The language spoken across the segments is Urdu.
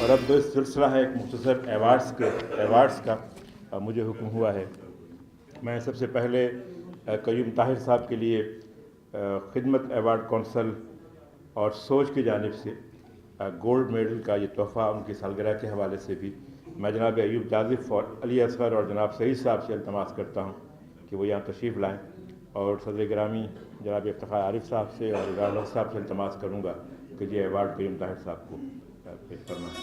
اور اب جو سلسلہ ہے ایک مختصر ایوارڈز کا مجھے حکم ہوا ہے. میں سب سے پہلے قیوم طاہر صاحب کے لیے خدمت ایوارڈ کونسل اور سوچ کی جانب سے گولڈ میڈل کا یہ تحفہ ان کی سالگرہ کے حوالے سے بھی میں جناب ایوب جازف اور علی اصغر اور جناب سعید صاحب سے التماس کرتا ہوں کہ وہ یہاں تشریف لائیں، اور صدر گرامی جناب افتخار عارف صاحب سے اور اقرار الحق صاحب سے التماس کروں گا کہ یہ ایوارڈ قیوم طاہر صاحب کو پیش کرنا ہے.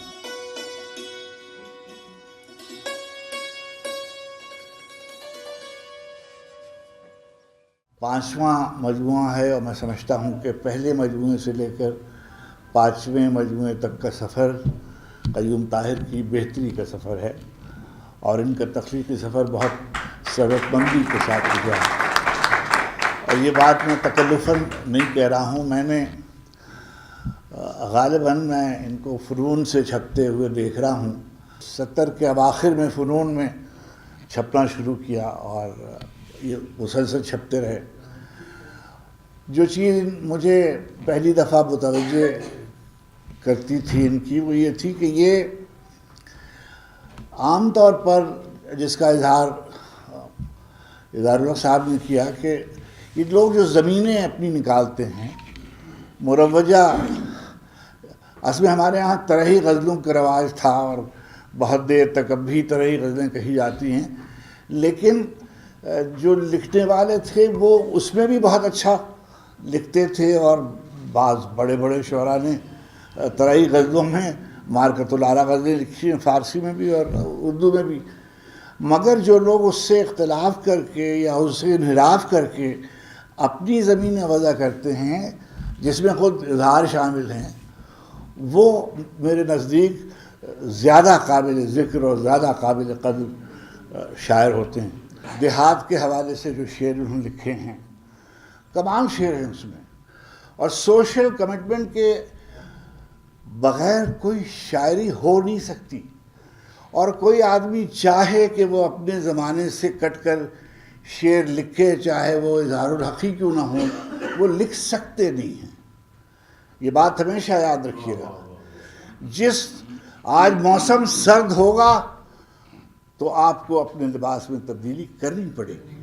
پانچواں مجموعہ ہے اور میں سمجھتا ہوں کہ پہلے مجموعے سے لے کر پانچویں مجموعے تک کا سفر قیوم طاہر کی بہتری کا سفر ہے، اور ان کا تخلیقی سفر بہت سبق مندی کے ساتھ گزرا ہے. اور یہ بات میں تکلفاً نہیں کہہ رہا ہوں، میں نے غالباً میں ان کو فنون سے چھپتے ہوئے دیکھ رہا ہوں. 70 کے اواخر میں فنون میں چھپنا شروع کیا اور یہ مسلسل چھپتے رہے. جو چیز مجھے پہلی دفعہ متوجہ کرتی تھی ان کی وہ یہ تھی کہ یہ عام طور پر جس کا اظہار الحق صاحب نے کیا کہ یہ لوگ جو زمینیں اپنی نکالتے ہیں مروجہ، اصل میں ہمارے ہاں طرحی غزلوں کا رواج تھا اور بہت دیر تک اب بھی طرحی غزلیں کہی جاتی ہیں، لیکن جو لکھنے والے تھے وہ اس میں بھی بہت اچھا لکھتے تھے، اور بعض بڑے بڑے شعراء نے طرحی غزلوں میں مارکۃ الاعلیٰ غزلیں لکھی ہیں، فارسی میں بھی اور اردو میں بھی. مگر جو لوگ اس سے اختلاف کر کے یا اس سے انحراف کر کے اپنی زمینیں وضع کرتے ہیں جس میں خود اظہار شامل ہیں، وہ میرے نزدیک زیادہ قابل ذکر اور زیادہ قابل قدر شاعر ہوتے ہیں. دیہات کے حوالے سے جو شعر انہوں نے لکھے ہیں کمال شعر ہیں اس میں، اور سوشل کمٹمنٹ کے بغیر کوئی شاعری ہو نہیں سکتی. اور کوئی آدمی چاہے کہ وہ اپنے زمانے سے کٹ کر شعر لکھے، چاہے وہ اظہار الحق ہی کیوں نہ ہو، وہ لکھ سکتے نہیں ہیں. یہ بات ہمیشہ یاد رکھیے گا. جس آج موسم سرد ہوگا تو آپ کو اپنے لباس میں تبدیلی کرنی پڑے گی،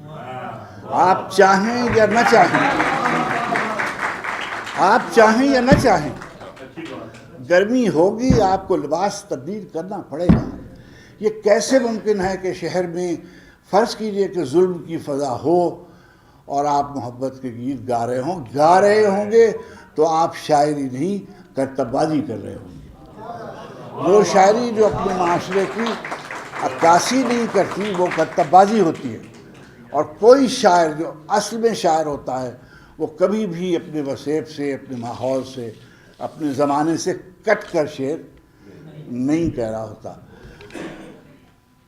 آپ چاہیں یا نہ چاہیں، آپ چاہیں یا نہ چاہیں. گرمی ہوگی آپ کو لباس تبدیل کرنا پڑے گا. یہ کیسے ممکن ہے کہ شہر میں فرض کیجئے کہ ظلم کی فضا ہو اور آپ محبت کے گیت گا رہے ہوں گے تو آپ شاعری نہیں کرتب بازی کر رہے ہوں گے. وہ شاعری جو اپنے معاشرے کی عکاسی نہیں کرتی وہ کرتب بازی ہوتی ہے. اور کوئی شاعر جو اصل میں شاعر ہوتا ہے وہ کبھی بھی اپنے وسیب سے، اپنے ماحول سے، اپنے زمانے سے کٹ کر شعر نہیں کہہ رہا ہوتا.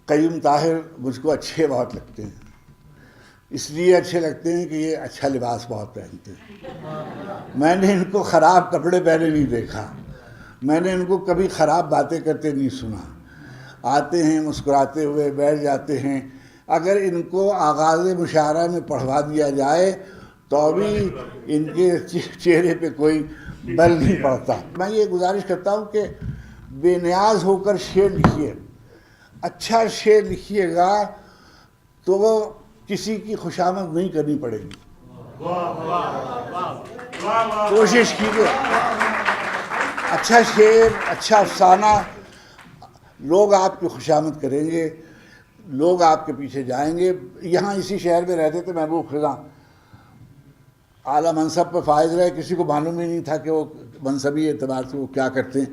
قیوم طاہر مجھ کو اچھے بہت لگتے ہیں، اس لیے اچھے لگتے ہیں کہ یہ اچھا لباس بہت پہنتے ہیں. میں نے ان کو خراب کپڑے پہنے نہیں دیکھا، میں نے ان کو کبھی خراب باتیں کرتے نہیں سنا. آتے ہیں مسکراتے ہوئے بیٹھ جاتے ہیں. اگر ان کو آغاز مشاعرہ میں پڑھوا دیا جائے تو بھی ان کے چہرے پہ کوئی بل نہیں پڑتا. میں یہ گزارش کرتا ہوں کہ بے نیاز ہو کر شعر لکھیے. اچھا شعر لکھیے گا تو وہ کسی کی خوشامد نہیں کرنی پڑے گی. کوشش کیجیے اچھا شعر، اچھا افسانہ، لوگ آپ کی خوشامد کریں گے، لوگ آپ کے پیچھے جائیں گے. یہاں اسی شہر میں رہتے تھے محبوب خزاں، اعلیٰ منصب پہ فائز رہے، کسی کو معلوم ہی نہیں تھا کہ وہ منصبی اعتبار سے وہ کیا کرتے ہیں.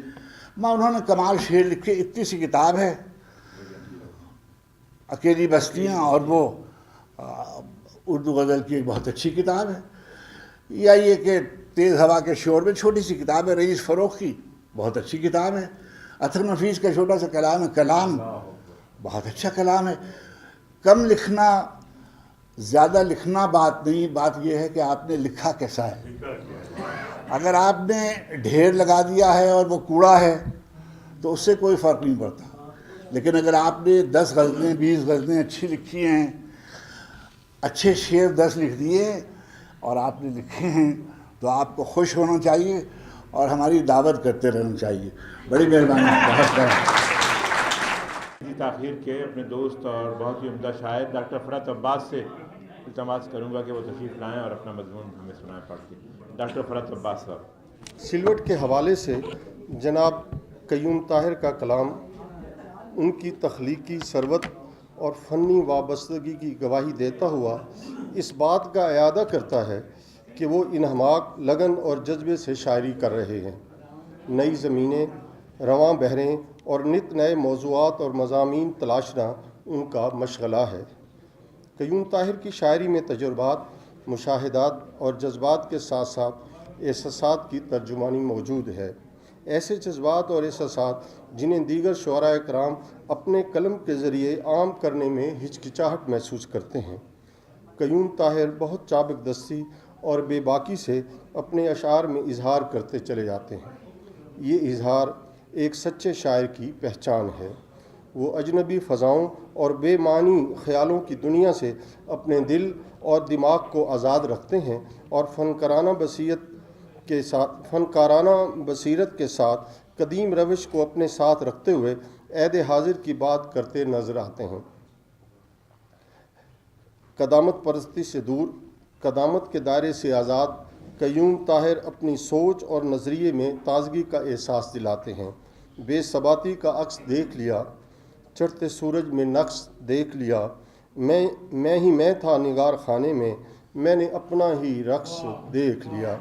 انہوں نے کمال شعر لکھے. اتنی سی کتاب ہے اکیلی بستیاں، اور وہ اردو غزل کی ایک بہت اچھی کتاب ہے. یا یہ کہ تیز ہوا کے شور میں چھوٹی سی کتاب ہے رئیس فروخ کی، بہت اچھی کتاب ہے. اطہر نفیس کا چھوٹا سا کلام ہے، کلام بہت اچھا کلام ہے. کم لکھنا، زیادہ لکھنا بات نہیں، بات یہ ہے کہ آپ نے لکھا کیسا ہے. اگر آپ نے ڈھیر لگا دیا ہے اور وہ کوڑا ہے تو اس سے کوئی فرق نہیں پڑتا. لیکن اگر آپ نے 10 غزلیں 20 غزلیں اچھی لکھی ہیں، اچھے شعر 10 لکھ دیے اور آپ نے لکھے ہیں تو آپ کو خوش ہونا چاہیے. اور ہماری دعوت کرتے رہنا چاہیے. بڑی مہربانی. تاخیر کے اپنے دوست اور بہت ہی عمدہ شاعر ڈاکٹر فرات عباس سے التماس کروں گا کہ وہ تشریف لائیں اور اپنا مضمون ہمیں سنائیں پڑھ کے. ڈاکٹر فرات عباس صاحب. سلوٹ کے حوالے سے جناب قیوم طاہر کا کلام ان کی تخلیقی ثروت اور فنی وابستگی کی گواہی دیتا ہوا اس بات کا اعادہ کرتا ہے کہ وہ انہماک، لگن اور جذبے سے شاعری کر رہے ہیں. نئی زمینیں، رواں بحریں اور نت نئے موضوعات اور مضامین تلاشنا ان کا مشغلہ ہے. قیوم طاہر کی شاعری میں تجربات، مشاہدات اور جذبات کے ساتھ ساتھ احساسات کی ترجمانی موجود ہے. ایسے جذبات اور احساسات جنہیں دیگر شعراء کرام اپنے قلم کے ذریعے عام کرنے میں ہچکچاہٹ محسوس کرتے ہیں. قیوم طاہر بہت چابک دستی اور بے باکی سے اپنے اشعار میں اظہار کرتے چلے جاتے ہیں. یہ اظہار ایک سچے شاعر کی پہچان ہے. وہ اجنبی فضاؤں اور بے معنی خیالوں کی دنیا سے اپنے دل اور دماغ کو آزاد رکھتے ہیں اور فنکارانہ بصیرت کے ساتھ قدیم روش کو اپنے ساتھ رکھتے ہوئے عہد حاضر کی بات کرتے نظر آتے ہیں. قدامت پرستی سے دور، قدامت کے دائرے سے آزاد قیوم طاہر اپنی سوچ اور نظریے میں تازگی کا احساس دلاتے ہیں. بے ثباتی کا عکس دیکھ لیا، چڑھتے سورج میں نقش دیکھ لیا، میں ہی میں تھا نگار خانے میں، میں نے اپنا ہی رقص دیکھ لیا.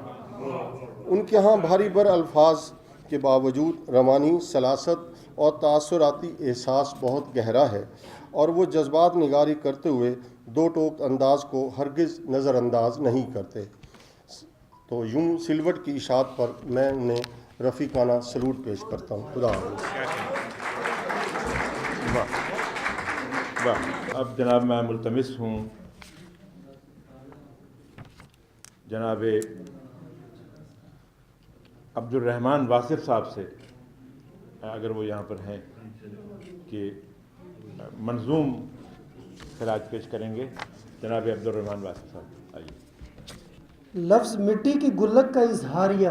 ان کے ہاں بھاری بر الفاظ کے باوجود روانی، سلاست اور تاثراتی احساس بہت گہرا ہے، اور وہ جذبات نگاری کرتے ہوئے دو ٹوک انداز کو ہرگز نظر انداز نہیں کرتے. تو یوں سلوٹ کی اشاعت پر میں انہیں رفیقانہ سلوٹ پیش کرتا ہوں. خدا حافظ. اب جناب میں ملتمس ہوں جناب عبد الرحمن واصف صاحب سے، اگر وہ یہاں پر ہیں، کہ منظوم خراج پیش کریں گے. جناب عبد الرحمن واصف صاحب آئیے. لفظ مٹی کی گلک کا اظہاریہ.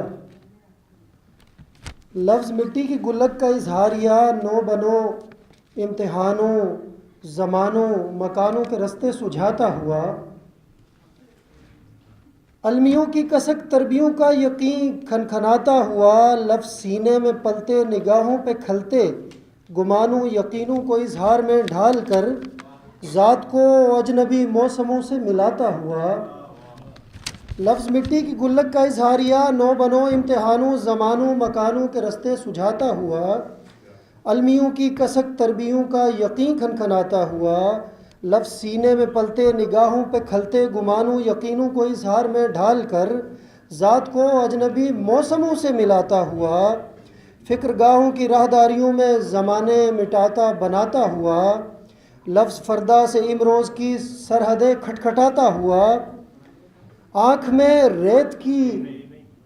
لفظ مٹی کی گلک کا اظہاریہ، نو بنو امتحانوں زمانوں مکانوں کے رستے سجھاتا ہوا، المیوں کی کسک تربیوں کا یقین کھنکھناتا ہوا، لفظ سینے میں پلتے نگاہوں پہ کھلتے گمانوں یقینوں کو اظہار میں ڈھال کر ذات کو اجنبی موسموں سے ملاتا ہوا. لفظ مٹی کی گلک کا اظہاریہ، نو بنو امتحانوں زمانوں مکانوں کے رستے سجھاتا ہوا، المیوں کی کسک تربیوں کا یقین کھنکھناتا ہوا، لفظ سینے میں پلتے نگاہوں پہ کھلتے گمانوں یقینوں کو اظہار میں ڈھال کر ذات کو اجنبی موسموں سے ملاتا ہوا، فکر گاہوں کی راہداریوں میں زمانے مٹاتا بناتا ہوا، لفظ فردا سے امروز کی سرحدیں کھٹکھٹاتا ہوا، آنکھ میں ریت کی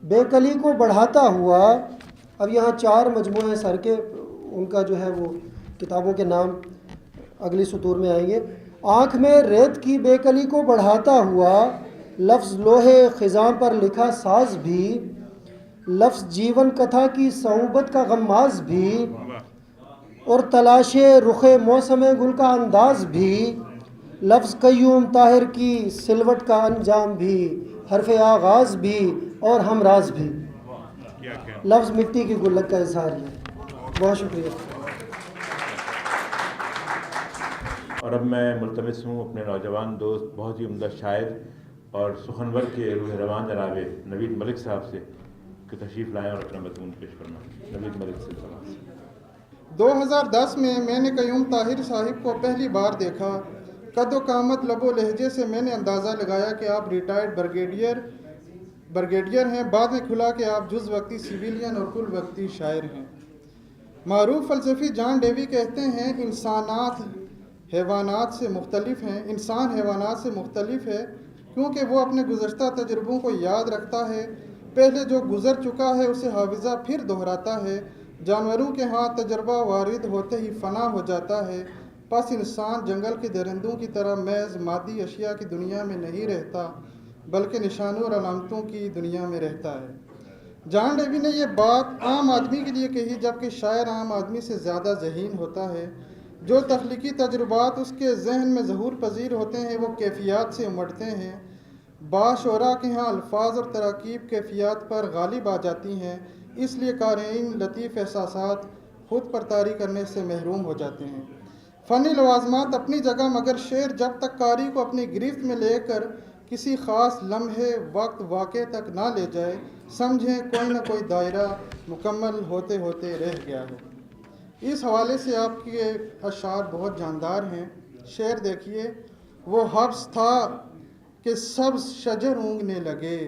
بے کلی کو بڑھاتا ہوا. اب یہاں 4 مجموعے سر کے، ان کا جو ہے وہ کتابوں کے نام اگلی سطور میں آئیں گے. آنکھ میں ریت کی بے کلی کو بڑھاتا ہوا، لفظ لوہے خزاں پر لکھا ساز بھی، لفظ جیون کتھا کی صعوبت کا غماز بھی، اور تلاشے رخ موسم گل کا انداز بھی، لفظ قیوم طاہر کی سلوٹ کا انجام بھی، حرف آغاز بھی اور ہمراز بھی. لفظ مٹی کی گلک کا اظہار ہے. بہت شکریہ. اور اب میں ملتمس ہوں اپنے نوجوان دوست، بہت ہی عمدہ شاعر اور سخنور کے روح روان جناب نوید ملک صاحب سے کہ تشریف لائیں اور اپنا مضمون پیش کرنا. نوید ملک سے سلام. 2010 میں نے قیوم طاہر صاحب کو پہلی بار دیکھا. قد و قامت لب و لہجے سے میں نے اندازہ لگایا کہ آپ ریٹائرڈ بریگیڈیئر ہیں. بعد میں کھلا کہ آپ جز وقتی سویلین اور کل وقتی شاعر ہیں. معروف فلسفی جان ڈیوی کہتے ہیں انسان حیوانات سے مختلف ہے کیونکہ وہ اپنے گزشتہ تجربوں کو یاد رکھتا ہے. پہلے جو گزر چکا ہے اسے حافظہ پھر دہراتا ہے. جانوروں کے ہاں تجربہ وارد ہوتے ہی فنا ہو جاتا ہے. پس انسان جنگل کے درندوں کی طرح محض مادی اشیاء کی دنیا میں نہیں رہتا بلکہ نشانوں اور علامتوں کی دنیا میں رہتا ہے. جان ڈیوی نے یہ بات عام آدمی کے لیے کہی، جبکہ شاعر عام آدمی سے زیادہ ذہین ہوتا ہے۔ جو تخلیقی تجربات اس کے ذہن میں ظہور پذیر ہوتے ہیں وہ کیفیات سے امٹتے ہیں۔ باشعراء کے ہاں الفاظ اور تراکیب کیفیات پر غالب آ جاتی ہیں، اس لیے قارئین لطیف احساسات خود پرتاری کرنے سے محروم ہو جاتے ہیں۔ فنی لوازمات اپنی جگہ، مگر شعر جب تک قاری کو اپنی گرفت میں لے کر کسی خاص لمحے وقت واقعے تک نہ لے جائے، سمجھیں کوئی نہ کوئی دائرہ مکمل ہوتے ہوتے رہ گیا ہے۔ اس حوالے سے آپ کے اشعار بہت جاندار ہیں۔ شعر دیکھیے: وہ حبس تھا کہ سبز شجر اونگنے لگے،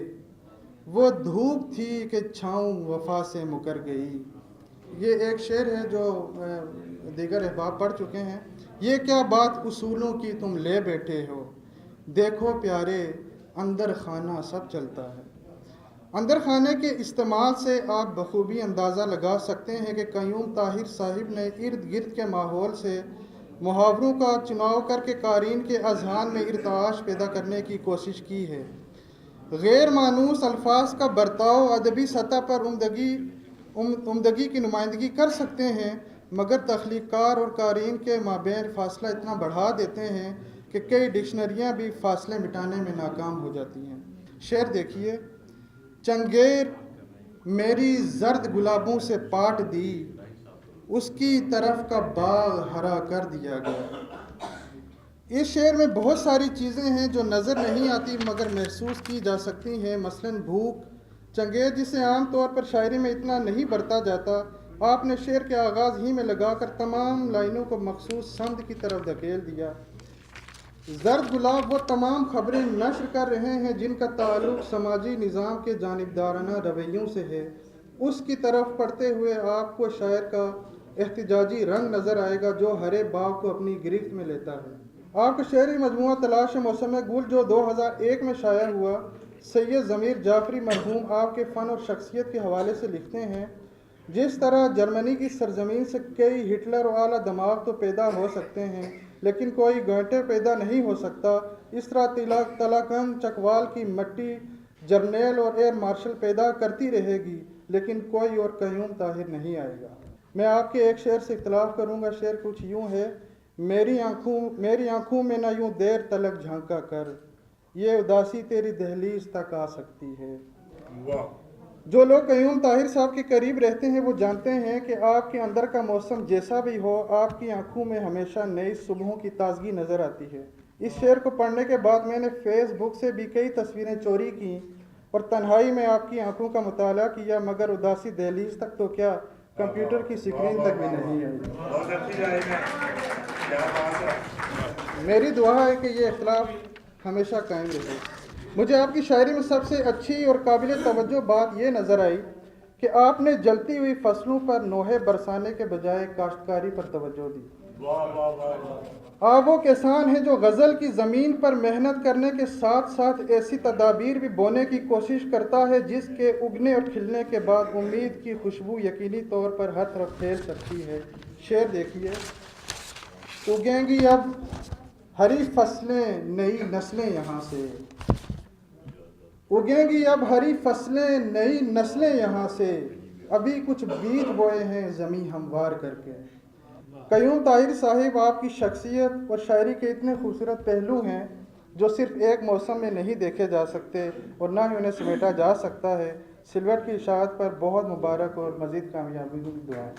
وہ دھوپ تھی کہ چھاؤں وفا سے مکر گئی۔ یہ ایک شعر ہے جو دیگر احباب پڑھ چکے ہیں۔ یہ کیا بات اصولوں کی تم لے بیٹھے ہو، دیکھو پیارے اندر خانہ سب چلتا ہے۔ اندر خانے کے استعمال سے آپ بخوبی اندازہ لگا سکتے ہیں کہ قیوم طاہر صاحب نے ارد گرد کے ماحول سے محاوروں کا چناؤ کر کے قارئین کے اذہان میں ارتعاش پیدا کرنے کی کوشش کی ہے۔ غیر مانوس الفاظ کا برتاؤ ادبی سطح پر عمدگی کی نمائندگی کر سکتے ہیں، مگر تخلیق کار اور قارئین کے مابین فاصلہ اتنا بڑھا دیتے ہیں کہ کئی ڈکشنریاں بھی فاصلے مٹانے میں ناکام ہو جاتی ہیں۔ شعر دیکھیے: چنگیر میری زرد گلابوں سے پاٹ دی، اس کی طرف کا باغ ہرا کر دیا گیا۔ اس شعر میں بہت ساری چیزیں ہیں جو نظر نہیں آتی مگر محسوس کی جا سکتی ہیں، مثلاً بھوک۔ چنگیر جسے عام طور پر شاعری میں اتنا نہیں برتا جاتا، آپ نے شعر کے آغاز ہی میں لگا کر تمام لائنوں کو مخصوص سمت کی طرف دھکیل دیا۔ زرد گلاب وہ تمام خبریں نشر کر رہے ہیں جن کا تعلق سماجی نظام کے جانبدارانہ رویوں سے ہے۔ اس کی طرف پڑھتے ہوئے آپ کو شاعر کا احتجاجی رنگ نظر آئے گا جو ہرے باغ کو اپنی گرفت میں لیتا ہے۔ آپ کا شعری مجموعہ تلاش موسم گل جو 2001 میں شائع ہوا، سید ضمیر جعفری مرحوم آپ کے فن اور شخصیت کے حوالے سے لکھتے ہیں: جس طرح جرمنی کی سرزمین سے کئی ہٹلر اور اعلیٰ دماغ تو پیدا ہو سکتے ہیں لیکن کوئی گوئٹے پیدا نہیں ہو سکتا، اس طرح تلاقند چکوال کی مٹی جرنیل اور ایئر مارشل پیدا کرتی رہے گی لیکن کوئی اور قیوم طاہر نہیں آئے گا۔ میں آپ کے ایک شعر سے اختلاف کروں گا۔ شعر کچھ یوں ہے: میری آنکھوں میں نہ یوں دیر تلک جھانکا کر، یہ اداسی تیری دہلیز تک آ سکتی ہے۔ جو لوگ قیوم طاہر صاحب کے قریب رہتے ہیں وہ جانتے ہیں کہ آپ کے اندر کا موسم جیسا بھی ہو، آپ کی آنکھوں میں ہمیشہ نئی صبحوں کی تازگی نظر آتی ہے۔ اس شعر کو پڑھنے کے بعد میں نے فیس بک سے بھی کئی تصویریں چوری کیں اور تنہائی میں آپ کی آنکھوں کا مطالعہ کیا، مگر اداسی دہلیز تک تو کیا، کمپیوٹر کی اسکرین تک بھی نہیں آئی۔ میری دعا ہے کہ یہ اختلاف ہمیشہ قائم رہے۔ مجھے آپ کی شاعری میں سب سے اچھی اور قابل توجہ بات یہ نظر آئی کہ آپ نے جلتی ہوئی فصلوں پر نوحے برسانے کے بجائے کاشتکاری پر توجہ دی۔ آپ وہ کسان ہیں جو غزل کی زمین پر محنت کرنے کے ساتھ ساتھ ایسی تدابیر بھی بونے کی کوشش کرتا ہے جس کے اگنے اور کھلنے کے بعد امید کی خوشبو یقینی طور پر ہر طرف پھیل سکتی ہے۔ شعر دیکھیے: اگیں گی اب ہری فصلیں نئی نسلیں یہاں سے، اگیں گی اب ہری فصلیں نئی نسلیں یہاں سے، ابھی کچھ بیج بوئے ہیں زمیں ہموار کر کے۔ قیوم طاہر صاحب آپ کی شخصیت اور شاعری کے اتنے خوبصورت پہلو ہیں جو صرف ایک موسم میں نہیں دیکھے جا سکتے اور نہ ہی انہیں سمیٹا جا سکتا ہے۔ سلوٹ کی اشاعت پر بہت مبارک اور مزید کامیابی کی دعائیں۔